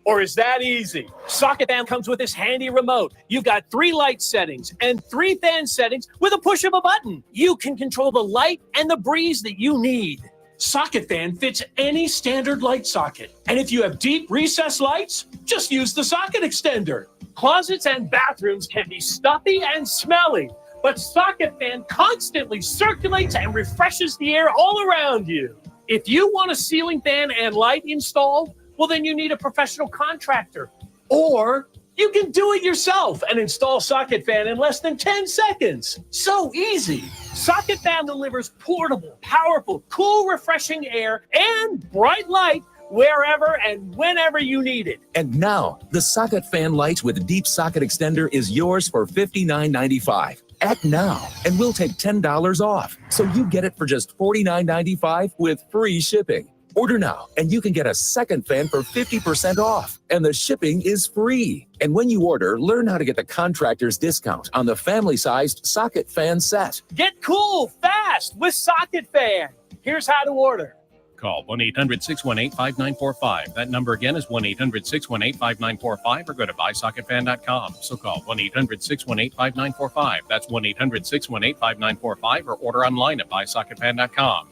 Or is that easy? Socket Fan comes with this handy remote. You've got 3 light settings and 3 fan settings with a push of a button. You can control the light and the breeze that you need. Socket Fan fits any standard light socket. And if you have deep recessed lights, just use the socket extender. Closets and bathrooms can be stuffy and smelly, but Socket Fan constantly circulates and refreshes the air all around you. If you want a ceiling fan and light installed, well, then you need a professional contractor. Or you can do it yourself and install Socket Fan in less than 10 seconds. So easy. Socket Fan delivers portable, powerful, cool, refreshing air and bright light wherever and whenever you need it. And now, the Socket Fan Light with deep socket extender is yours for $59.95. Act now, and we'll take $10 off. So you get it for just $49.95 with free shipping. Order now, and you can get a second fan for 50% off, and the shipping is free. And when you order, learn how to get the contractor's discount on the family-sized Socket Fan set. Get cool fast with Socket Fan. Here's how to order. Call 1-800-618-5945. That number again is 1-800-618-5945 or go to buysocketfan.com. So call 1-800-618-5945. That's 1-800-618-5945 or order online at buysocketfan.com.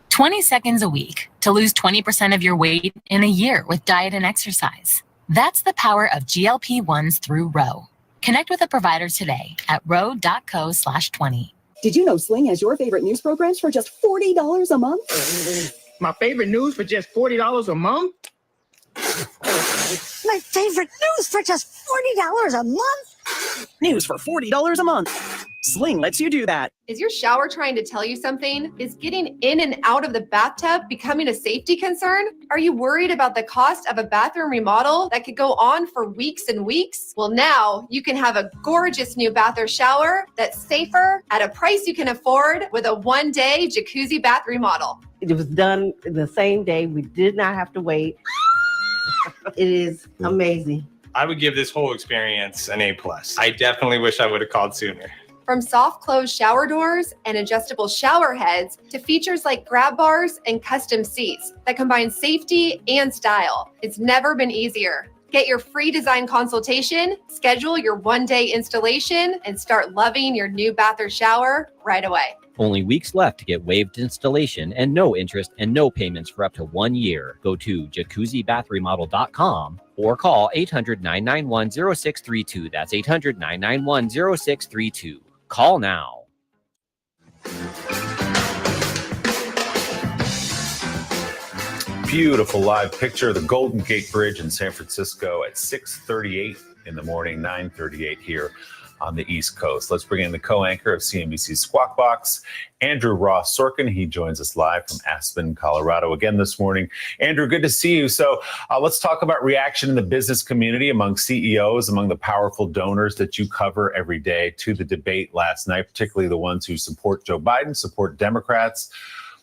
"20 seconds a week to lose 20% of your weight in a year with diet and exercise. That's the power of GLP-1s through Ro. Connect with a provider today at ro.co/20. Did you know Sling has your favorite news programs for just $40 a month? My favorite news for just $40 a month? My favorite news for just $40 a month? News for $40 a month. Sling lets you do that. Is your shower trying to tell you something? Is getting in and out of the bathtub becoming a safety concern? Are you worried about the cost of a bathroom remodel that could go on for weeks and weeks? Well, now you can have a gorgeous new bath or shower that's safer at a price you can afford with a one-day jacuzzi bath remodel. It was done the same day. We did not have to wait. It is amazing. I would give this whole experience an A+. I definitely wish I would have called sooner. From soft close shower doors and adjustable shower heads to features like grab bars and custom seats that combine safety and style, it's never been easier. Get your free design consultation, schedule your one-day installation, and start loving your new bath or shower right away. Only weeks left to get waived installation and no interest and no payments for up to 1 year. Go to jacuzzibathremodel.com or call 800-991-0632. That's 800-991-0632. Call now. Beautiful live picture of the Golden Gate Bridge in San Francisco at 6:38 in the morning, 9:38 here on the East Coast. Let's bring in the co-anchor of CNBC's Squawk Box, Andrew Ross Sorkin. He joins us live from Aspen, Colorado again this morning. Andrew, good to see you. So let's talk about reaction in the business community among CEOs, among the powerful donors that you cover every day to the debate last night, particularly the ones who support Joe Biden, support Democrats.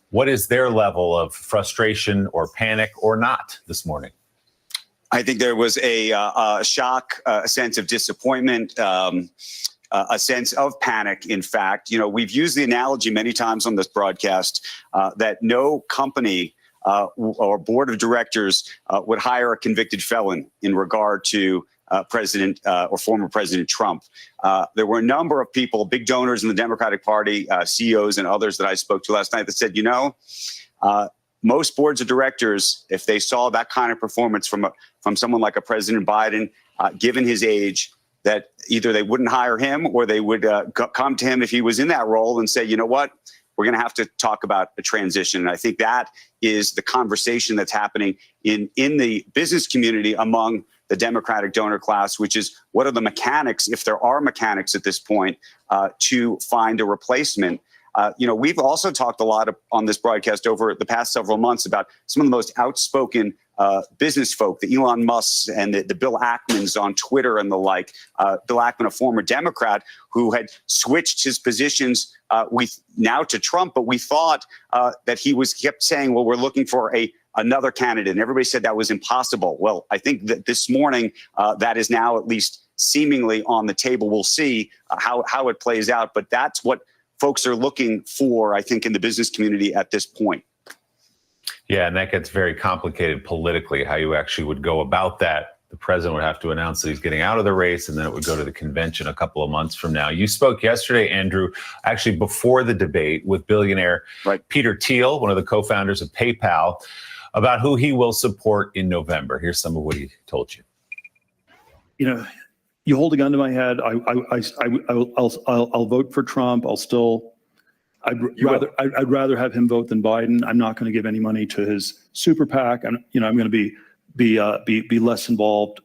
What is their level of frustration or panic or not this morning? I think there was a shock, a sense of disappointment, a sense of panic. In fact, we've used the analogy many times on this broadcast that no company or board of directors would hire a convicted felon in regard to President or former President Trump. There were a number of people, big donors in the Democratic Party, CEOs and others that I spoke to last night that said, most boards of directors, if they saw that kind of performance from someone like a President Biden, given his age, that either they wouldn't hire him or they would come to him if he was in that role and say, you know what, we're going to have to talk about a transition. And I think that is the conversation that's happening in the business community among the Democratic donor class, which is what are the mechanics, if there are mechanics at this point, to find a replacement. We've also talked a lot on this broadcast over the past several months about some of the most outspoken business folk, the Elon Musks and the Bill Ackmans on Twitter and the like. Bill Ackman, a former Democrat who had switched his positions now to Trump, but we thought that he kept saying, well, we're looking for another candidate. And everybody said that was impossible. Well, I think that this morning that is now at least seemingly on the table. We'll see how it plays out. But that's what folks are looking for, I think, in the business community at this point. Yeah, and that gets very complicated politically, how you actually would go about that. The president would have to announce that he's getting out of the race, and then it would go to the convention a couple of months from now. You spoke yesterday, Andrew, actually before the debate with billionaire Peter Thiel, one of the co-founders of PayPal, about who he will support in November. Here's some of what he told you. You know, you hold a gun to my head. I'll vote for Trump. I'd rather have him vote than Biden. I'm not going to give any money to his super PAC. I'm going to be less involved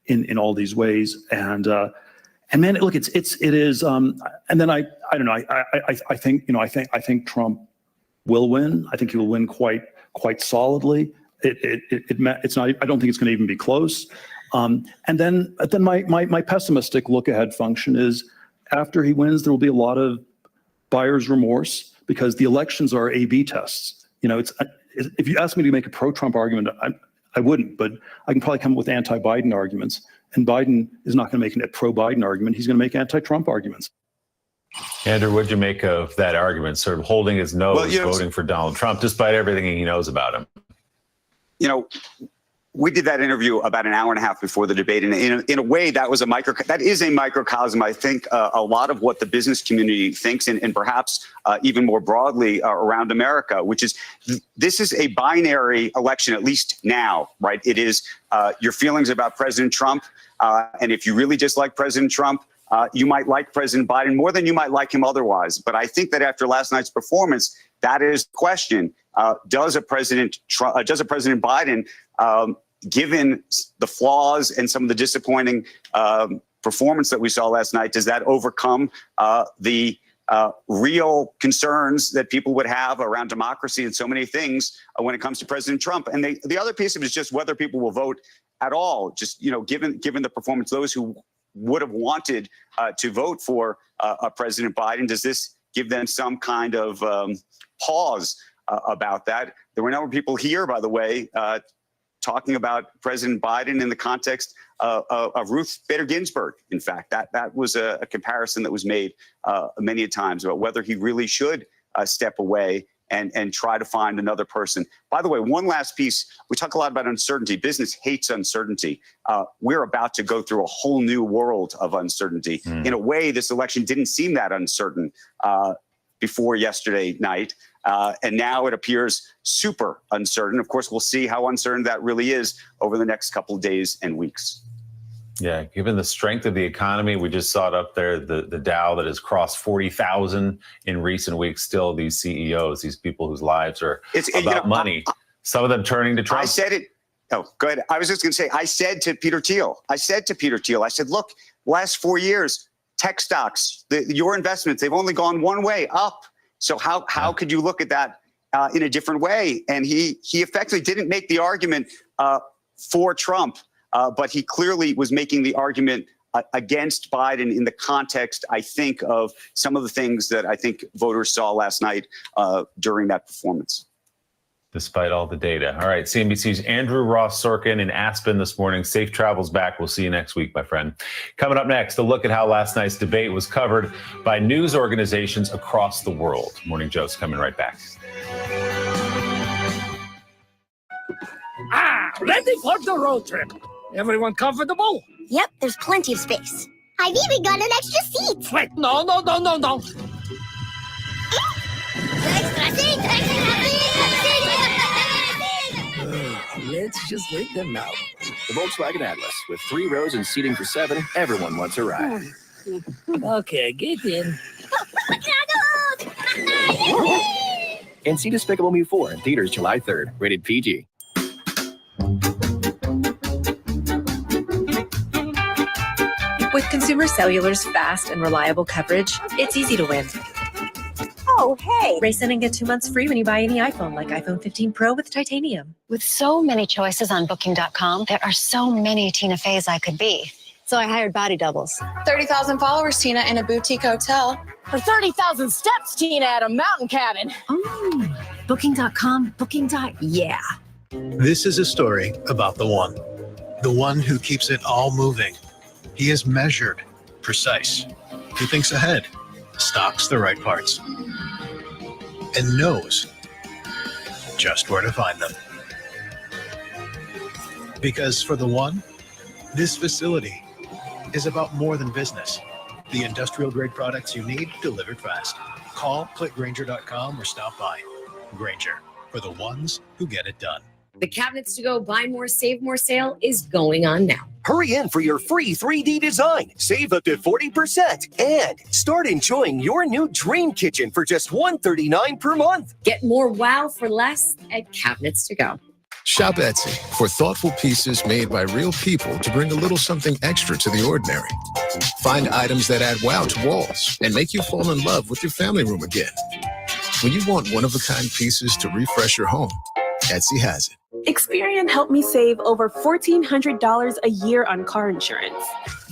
in all these ways. And man, look, it is. And then I don't know. I think Trump will win. I think he will win quite solidly. It's not. I don't think it's going to even be close. And then my pessimistic look ahead function is after he wins, there will be a lot of buyer's remorse because the elections are A/B tests. If you ask me to make a pro-Trump argument, I wouldn't, but I can probably come up with anti-Biden arguments. And Biden is not going to make a pro-Biden argument. He's going to make anti-Trump arguments. Andrew, what'd you make of that argument, sort of holding his nose, voting for Donald Trump, despite everything he knows about him? We did that interview about an hour and a half before the debate, and in a way, that is a microcosm. I think a lot of what the business community thinks, and perhaps even more broadly around America, which is this is a binary election, at least now, right? It is your feelings about President Trump, and if you really dislike President Trump, you might like President Biden more than you might like him otherwise. But I think that after last night's performance, that is the question: does a President Biden, given the flaws and some of the disappointing performance that we saw last night, does that overcome the real concerns that people would have around democracy and so many things when it comes to President Trump? And the other piece of it is just whether people will vote at all. Just given the performance, those who would have wanted to vote for President Biden, does this give them some kind of pause about that? There were a number of people here, by the way, talking about President Biden in the context of Ruth Bader Ginsburg. In fact, that was a comparison that was made many times about whether he really should step away and try to find another person. By the way, one last piece. We talk a lot about uncertainty. Business hates uncertainty. We're about to go through a whole new world of uncertainty. In a way, this election didn't seem that uncertain before yesterday night. And now it appears super uncertain. Of course, we'll see how uncertain that really is over the next couple of days and weeks. Yeah, given the strength of the economy, we just saw it up there, the Dow that has crossed 40,000 in recent weeks. Still, these CEOs, these people whose lives are about money, some of them turning to Trump. I said it. Oh, go ahead. I was just going to say, I said to Peter Thiel, I said, look, last 4 years, tech stocks, your investments, they've only gone one way, up. So how could you look at that in a different way? And he effectively didn't make the argument for Trump, but he clearly was making the argument against Biden in the context, I think, of some of the things that I think voters saw last night during that performance. Despite all the data. All right, CNBC's Andrew Ross Sorkin in Aspen this morning. Safe travels back. We'll see you next week, my friend. Coming up next, a look at how last night's debate was covered by news organizations across the world. Morning Joe's coming right back. Ready for the road trip. Everyone comfortable? Yep, there's plenty of space. I've even got an extra seat. Wait, no. Extra seat, Let's just let them know. The Volkswagen Atlas, with 3 rows and seating for 7, everyone wants a ride. Okay, get in. And see Despicable Me 4 in theaters July 3rd. Rated PG. With Consumer Cellular's fast and reliable coverage, it's easy to win. Oh, hey. Race in and get 2 months free when you buy any iPhone, like iPhone 15 Pro with titanium. With so many choices on Booking.com, there are so many Tina Feys I could be. So I hired body doubles. 30,000 followers, Tina, in a boutique hotel. For 30,000 steps, Tina, at a mountain cabin. Oh, Booking.com, yeah. This is a story about the one who keeps it all moving. He is measured, precise. He thinks ahead, stocks the right parts, and knows just where to find them. Because for the One, this facility is about more than business. The industrial grade products you need delivered fast. Call, click Grainger.com or stop by. Grainger, for the ones who get it done. The Cabinets to Go Buy More, Save More sale is going on now. Hurry in for your free 3D design. Save up to 40% and start enjoying your new dream kitchen for just $139 per month. Get more wow for less at Cabinets to Go. Shop Etsy for thoughtful pieces made by real people to bring a little something extra to the ordinary. Find items that add wow to walls and make you fall in love with your family room again. When you want one-of-a-kind pieces to refresh your home, Etsy has it. Experian helped me save over $1,400 a year on car insurance.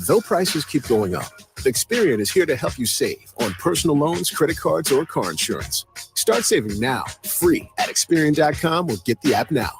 Though prices keep going up, Experian is here to help you save on personal loans, credit cards, or car insurance. Start saving now, free at Experian.com or get the app now.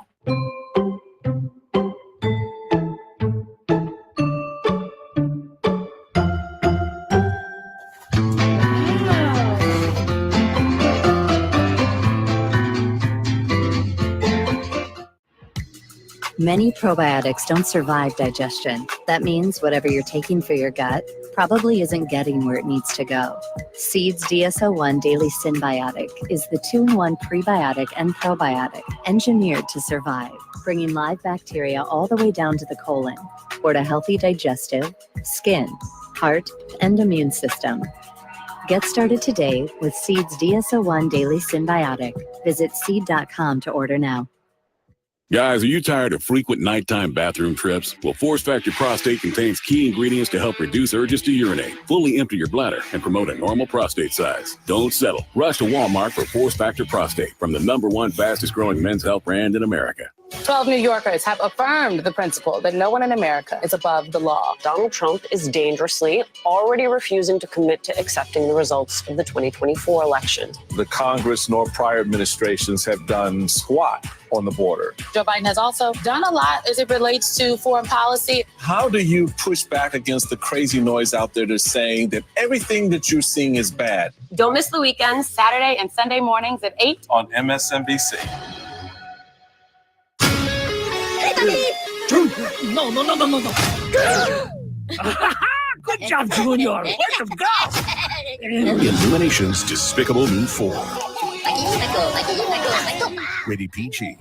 Many probiotics don't survive digestion. That means whatever you're taking for your gut probably isn't getting where it needs to go. Seed's DSO1 Daily Synbiotic is the 2-in-1 prebiotic and probiotic engineered to survive, bringing live bacteria all the way down to the colon toward a healthy digestive, skin, heart, and immune system. Get started today with Seed's DSO1 Daily Synbiotic. Visit seed.com to order now. Guys, are you tired of frequent nighttime bathroom trips? Well, Force Factor Prostate contains key ingredients to help reduce urges to urinate, fully empty your bladder, and promote a normal prostate size. Don't settle. Rush to Walmart for Force Factor Prostate from the #1 fastest growing men's health brand in America. 12 New Yorkers have affirmed the principle that no one in America is above the law. Donald Trump is dangerously already refusing to commit to accepting the results of the 2024 election. The Congress nor prior administrations have done squat on the border. Joe Biden has also done a lot as it relates to foreign policy. How do you push back against the crazy noise out there that's saying that everything that you're seeing is bad? Don't miss the weekends, Saturday and Sunday mornings at 8 on MSNBC. No. Good job, Junior. Let them go. Illumination's Despicable New 4. Rated PG.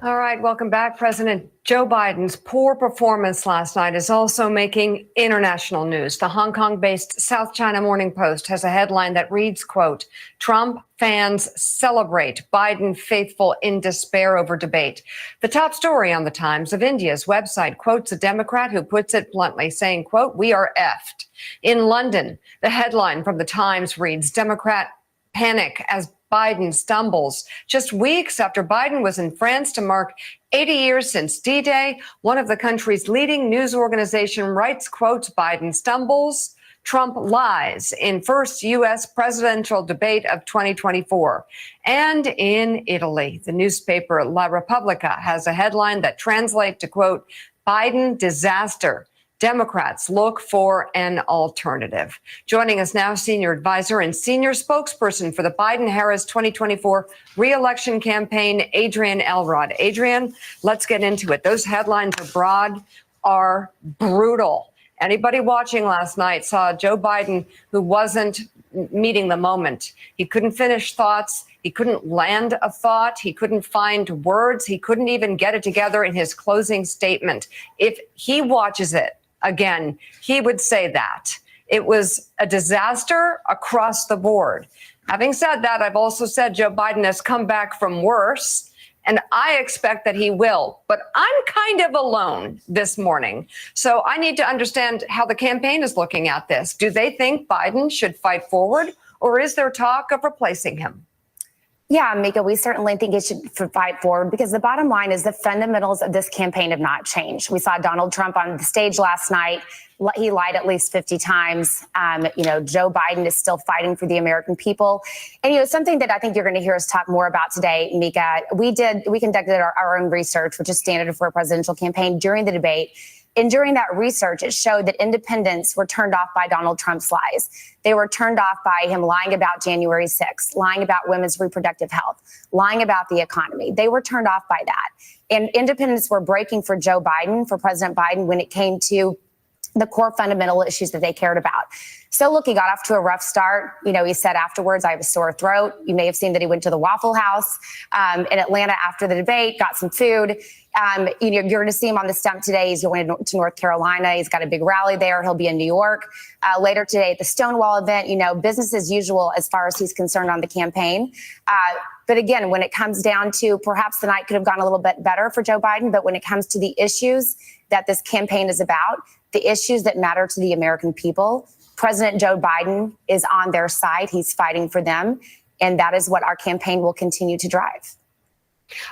All right, welcome back. President Joe Biden's poor performance last night is also making international news. The Hong Kong-based South China Morning Post has a headline that reads, quote, Trump fans celebrate, Biden faithful in despair over debate. The top story on the Times of India's website quotes a Democrat who puts it bluntly, saying, quote, we are effed. In London, the headline from the Times reads, Democrat panic as Biden stumbles. Just weeks after Biden was in France to mark 80 years since D-Day, one of the country's leading news organization writes, quotes, Biden stumbles, Trump lies in first U.S. presidential debate of 2024. And in Italy, the newspaper La Repubblica has a headline that translates to, quote, Biden disaster. Democrats look for an alternative. Joining us now, senior advisor and senior spokesperson for the Biden-Harris 2024 re-election campaign, Adrian Elrod. Adrian, let's get into it. Those headlines are brutal. Anybody watching last night saw Joe Biden who wasn't meeting the moment. He couldn't finish thoughts. He couldn't land a thought. He couldn't find words. He couldn't even get it together in his closing statement. If he watches it again, he would say that. It was a disaster across the board. Having said that, I've also said Joe Biden has come back from worse, and I expect that he will. But I'm kind of alone this morning. So I need to understand how the campaign is looking at this. Do they think Biden should fight forward, or is there talk of replacing him? Yeah, Mika, we certainly think it should fight forward because the bottom line is the fundamentals of this campaign have not changed. We saw Donald Trump on the stage last night. He lied at least 50 times. Joe Biden is still fighting for the American people. And, something that I think you're going to hear us talk more about today, Mika, we conducted our own research, which is standard for a presidential campaign during the debate. And during that research, it showed that independents were turned off by Donald Trump's lies. They were turned off by him lying about January 6th, lying about women's reproductive health, lying about the economy. They were turned off by that. And independents were breaking for Joe Biden, for President Biden, when it came to the core fundamental issues that they cared about. So look, he got off to a rough start. You know, he said afterwards, I have a sore throat. You may have seen that he went to the Waffle House in Atlanta after the debate, got some food. You know, you're going to see him on the stump today. He's going to North Carolina. He's got a big rally there. He'll be in New York later today at the Stonewall event. You know, business as usual as far as he's concerned on the campaign. But again, when it comes down to perhaps the night could have gone a little bit better for Joe Biden, but when it comes to the issues that this campaign is about, the issues that matter to the American people, President Joe Biden is on their side. He's fighting for them. And that is what our campaign will continue to drive.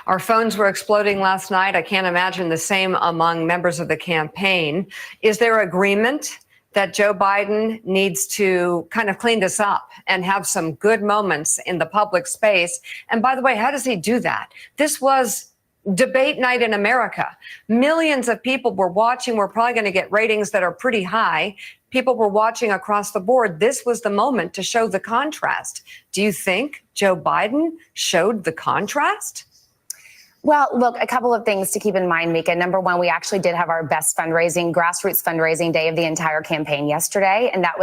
Our phones were exploding last night. I can't imagine the same among members of the campaign. Is there agreement that Joe Biden needs to kind of clean this up and have some good moments in the public space? And by the way, how does he do that? This was debate night in America. Millions of people were watching. We're probably going to get ratings that are pretty high. People were watching across the board. This was the moment to show the contrast. Do you think Joe Biden showed the contrast? Well, look, a couple of things to keep in mind, Mika. Number one, we actually did have our best grassroots fundraising day of the entire campaign yesterday. And that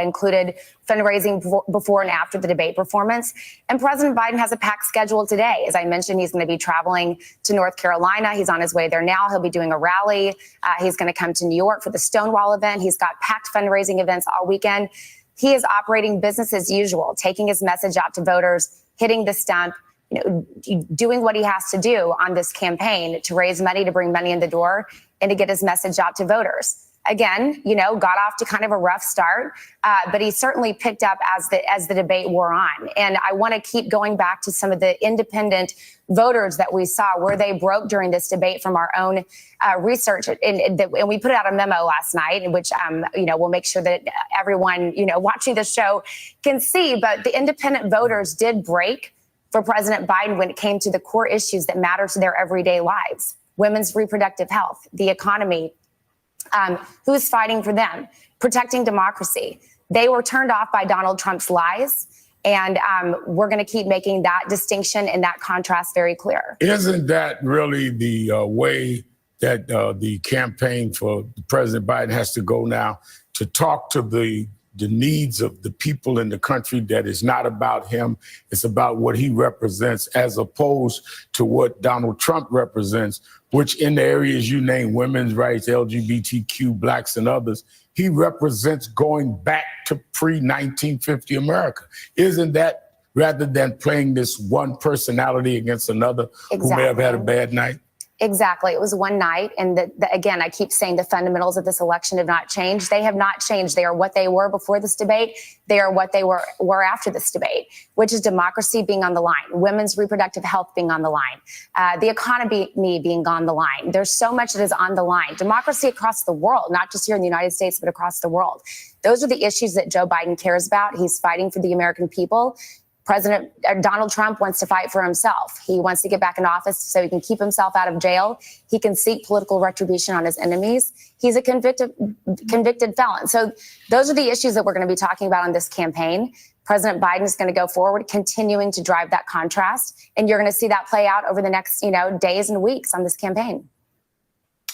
included fundraising before and after the debate performance. And President Biden has a packed schedule today. As I mentioned, he's going to be traveling to North Carolina. He's on his way there now. He'll be doing a rally. He's going to come to New York for the Stonewall event. He's got packed fundraising events all weekend. He is operating business as usual, taking his message out to voters, hitting the stump, doing what he has to do on this campaign to raise money, to bring money in the door, and to get his message out to voters. Again, got off to kind of a rough start, but he certainly picked up as the debate wore on. And I want to keep going back to some of the independent voters that we saw where they broke during this debate from our own research. And we put out a memo last night, in which, we'll make sure that everyone, watching the show can see. But the independent voters did break for President Biden when it came to the core issues that matter to their everyday lives: women's reproductive health, the economy, who's fighting for them, protecting democracy. They were turned off by Donald Trump's lies. And we're going to keep making that distinction and that contrast very clear. Isn't that really the way that the campaign for President Biden has to go now, to talk to the needs of the people in the country? That is not about him. It's about what he represents, as opposed to what Donald Trump represents, which in the areas you name, women's rights, LGBTQ, blacks and others, he represents going back to pre-1950 America. Isn't that, rather than playing this one personality against another who may have had a bad night? Exactly. It was one night. And again, I keep saying the fundamentals of this election have not changed. They have not changed. They are what they were before this debate. They are what they were after this debate, which is democracy being on the line, women's reproductive health being on the line, the economy being on the line. There's so much that is on the line. Democracy across the world, not just here in the United States, but across the world. Those are the issues that Joe Biden cares about. He's fighting for the American people. President Donald Trump wants to fight for himself. He wants to get back in office so he can keep himself out of jail. He can seek political retribution on his enemies. He's a convicted felon. So those are the issues that we're going to be talking about on this campaign. President Biden is going to go forward, continuing to drive that contrast. And you're going to see that play out over the next, days and weeks on this campaign.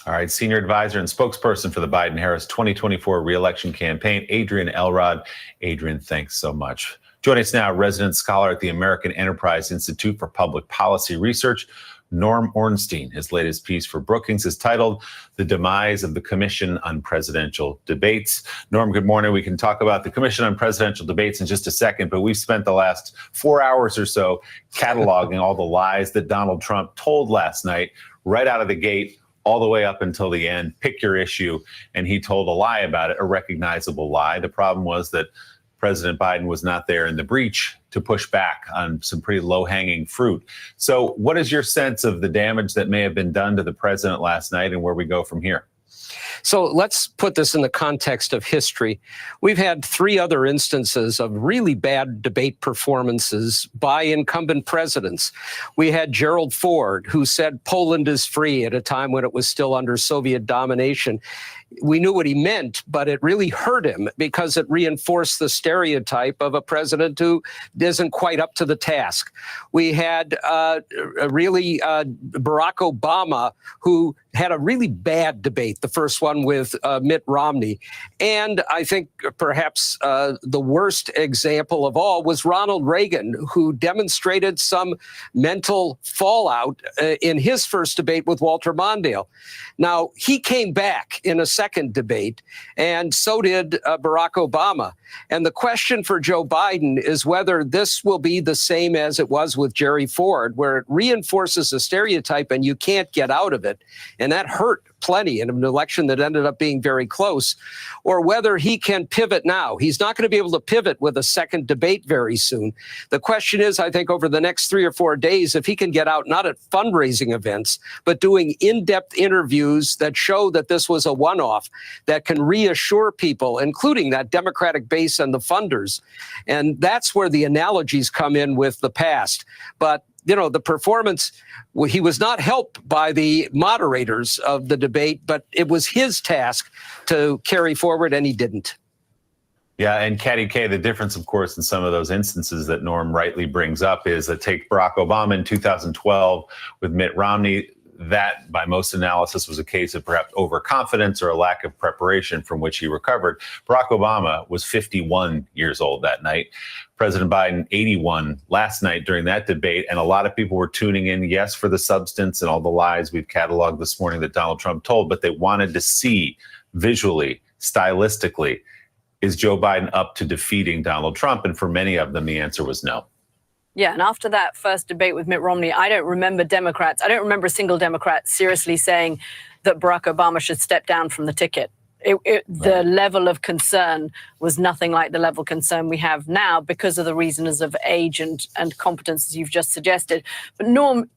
All right, senior advisor and spokesperson for the Biden-Harris 2024 reelection campaign, Adrienne Elrod. Adrienne, thanks so much. Joining us now, resident scholar at the American Enterprise Institute for Public Policy Research, Norm Ornstein. His latest piece for Brookings is titled "The Demise of the Commission on Presidential Debates." Norm, good morning. We can talk about the Commission on Presidential Debates in just a second, but we've spent the last 4 hours or so cataloging all the lies that Donald Trump told last night, right out of the gate, all the way up until the end. Pick your issue. And he told a lie about it, a recognizable lie. The problem was that President Biden was not there in the breach to push back on some pretty low-hanging fruit. So what is your sense of the damage that may have been done to the president last night and where we go from here? So let's put this in the context of history. We've had 3 other instances of really bad debate performances by incumbent presidents. We had Gerald Ford, who said Poland is free at a time when it was still under Soviet domination. We knew what he meant, but it really hurt him because it reinforced the stereotype of a president who isn't quite up to the task. We had Barack Obama, who had a really bad debate, the first one with Mitt Romney. And I think perhaps the worst example of all was Ronald Reagan, who demonstrated some mental fallout in his first debate with Walter Mondale. Now, he came back in a second debate, and so did Barack Obama. And the question for Joe Biden is whether this will be the same as it was with Jerry Ford, where it reinforces a stereotype and you can't get out of it. And that hurt plenty in an election that ended up being very close, or whether he can pivot now. He's not going to be able to pivot with a second debate very soon. The question is, I think, over the next 3 or 4 days, if he can get out, not at fundraising events, but doing in-depth interviews that show that this was a one-off, that can reassure people, including that Democratic base and the funders. And that's where the analogies come in with the past. But the performance, he was not helped by the moderators of the debate, but it was his task to carry forward, and he didn't. Yeah, and Caddy K, the difference, of course, in some of those instances that Norm rightly brings up is that take Barack Obama in 2012 with Mitt Romney. That, by most analysis, was a case of perhaps overconfidence or a lack of preparation from which he recovered. Barack Obama was 51 years old that night. President Biden, 81 last night during that debate. And a lot of people were tuning in, yes, for the substance and all the lies we've cataloged this morning that Donald Trump told, but they wanted to see visually, stylistically, is Joe Biden up to defeating Donald Trump? And for many of them, the answer was no. Yeah, and after that first debate with Mitt Romney, I don't remember a single Democrat seriously saying that Barack Obama should step down from the ticket. The level of concern was nothing like the level of concern we have now because of the reasons of age and competence, as you've just suggested. But Norm,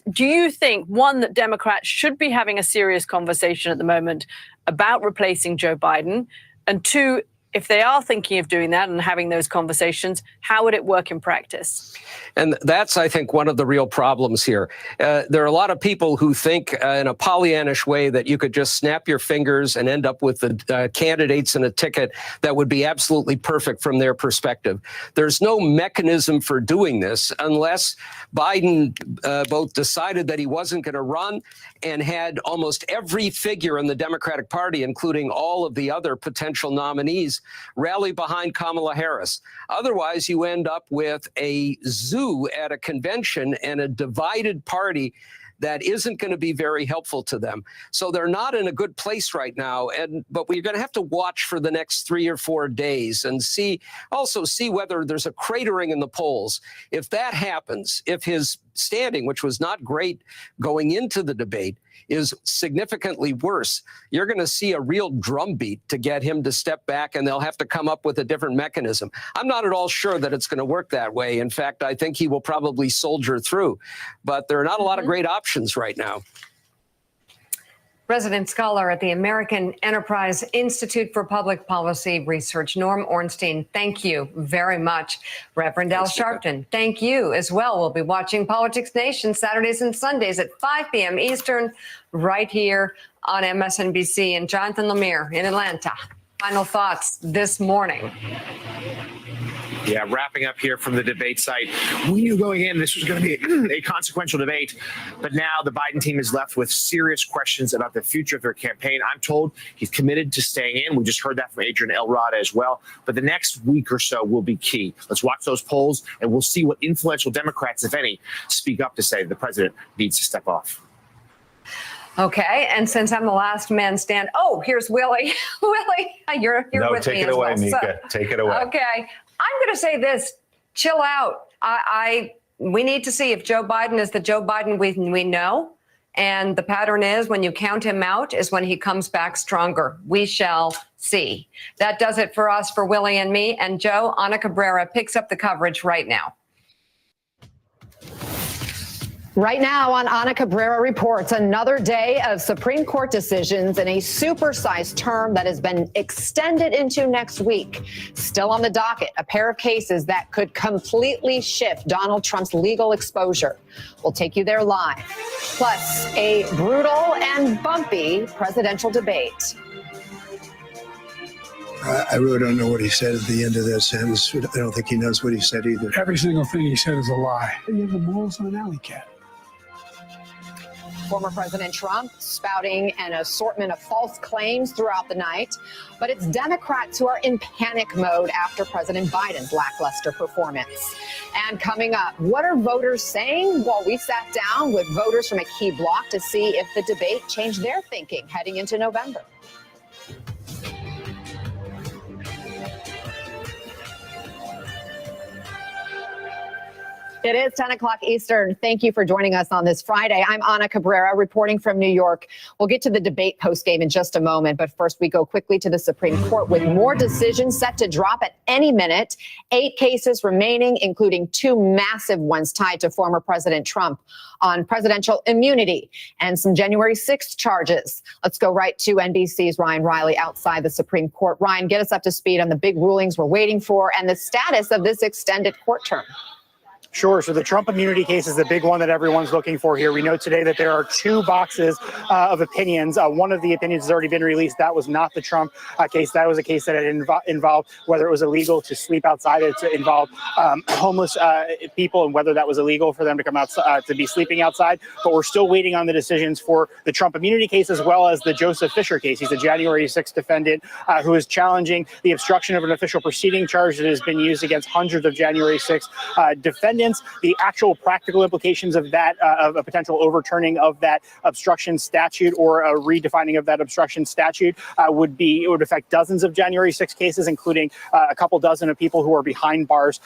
do you think, one, that Democrats should be having a serious conversation at the moment about replacing Joe Biden, and two, if they are thinking of doing that and having those conversations, how would it work in practice? And that's, I think, one of the real problems here. There are a lot of people who think in a Pollyannish way that you could just snap your fingers and end up with the candidates in a ticket that would be absolutely perfect from their perspective. There's no mechanism for doing this unless Biden both decided that he wasn't going to run and had almost every figure in the Democratic Party, including all of the other potential nominees, rally behind Kamala Harris. Otherwise, you end up with a zoo at a convention and a divided party that isn't going to be very helpful to them. So they're not in a good place right now. But we're going to have to watch for the next 3 or 4 days and see whether there's a cratering in the polls. If that happens, if his standing, which was not great going into the debate, is significantly worse, you're going to see a real drumbeat to get him to step back, and they'll have to come up with a different mechanism. I'm not at all sure that it's going to work that way. In fact, I think he will probably soldier through. But there are not a lot of great options right now. Resident scholar at the American Enterprise Institute for Public Policy Research, Norm Ornstein, thank you very much. Reverend Al Sharpton, thank you as well. We'll be watching Politics Nation Saturdays and Sundays at 5 p.m. Eastern, right here on MSNBC. And Jonathan Lemire in Atlanta. Final thoughts this morning. Yeah, wrapping up here from the debate site. We knew going in this was going to be a consequential debate, but now the Biden team is left with serious questions about the future of their campaign. I'm told he's committed to staying in. We just heard that from Adrian Elrod as well. But the next week or so will be key. Let's watch those polls, and we'll see what influential Democrats, if any, speak up to say the president needs to step off. Okay, and since I'm the last man stand, here's Willie. Willie, you're with me as well. No, take it away, Mika. Take it away. Okay. I'm going to say this, chill out. We need to see if Joe Biden is the Joe Biden we know. And the pattern is when you count him out is when he comes back stronger. We shall see. That does it for us, for Willie and me. And Joe, Ana Cabrera picks up the coverage right now. Right now on Ana Cabrera Reports, another day of Supreme Court decisions in a supersized term that has been extended into next week. Still on the docket, a pair of cases that could completely shift Donald Trump's legal exposure. We'll take you there live. Plus, a brutal and bumpy presidential debate. I really don't know what he said at the end of that sentence. I don't think he knows what he said either. Every single thing he said is a lie. You have the morals of an alley cat. Former President Trump spouting an assortment of false claims throughout the night. But it's Democrats who are in panic mode after President Biden's lackluster performance. And coming up, what are voters saying? Well, we sat down with voters from a key block to see if the debate changed their thinking heading into November. It is 10 o'clock Eastern. Thank you for joining us on this Friday. I'm Ana Cabrera reporting from New York. We'll get to the debate postgame in just a moment, but first we go quickly to the Supreme Court with more decisions set to drop at any minute. 8 cases remaining, including 2 massive ones tied to former President Trump on presidential immunity and some January 6th charges. Let's go right to NBC's Ryan Riley outside the Supreme Court. Ryan, get us up to speed on the big rulings we're waiting for and the status of this extended court term. Sure. So the Trump immunity case is the big one that everyone's looking for here. We know today that there are 2 boxes of opinions. One of the opinions has already been released. That was not the Trump case. That was a case that had involved whether it was illegal to sleep outside. It involved homeless people and whether that was illegal for them to come out to be sleeping outside. But we're still waiting on the decisions for the Trump immunity case as well as the Joseph Fisher case. He's a January 6th defendant who is challenging the obstruction of an official proceeding charge that has been used against hundreds of January 6th defendants. The actual practical implications of that, of a potential overturning of that obstruction statute or a redefining of that obstruction statute would affect dozens of January 6 cases, including a couple dozen of people who are behind bars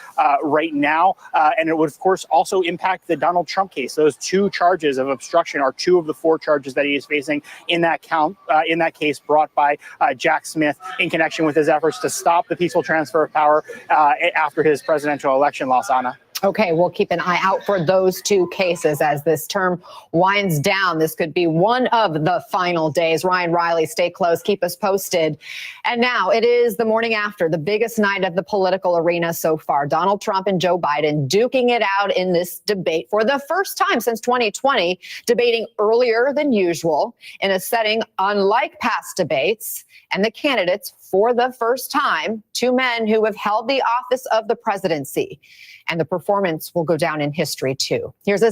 right now. And it would, of course, also impact the Donald Trump case. Those 2 charges of obstruction are 2 of the 4 charges that he is facing in that case brought by Jack Smith in connection with his efforts to stop the peaceful transfer of power after his presidential election loss, Anna. Okay, we'll keep an eye out for those 2 cases as this term winds down. This could be one of the final days. Ryan Riley, stay close, keep us posted. And now it is the morning after, the biggest night of the political arena so far. Donald Trump and Joe Biden duking it out in this debate for the first time since 2020, debating earlier than usual in a setting unlike past debates. And the candidates, for the first time, 2 men who have held the office of the presidency. And the performance will go down in history, too. Here's a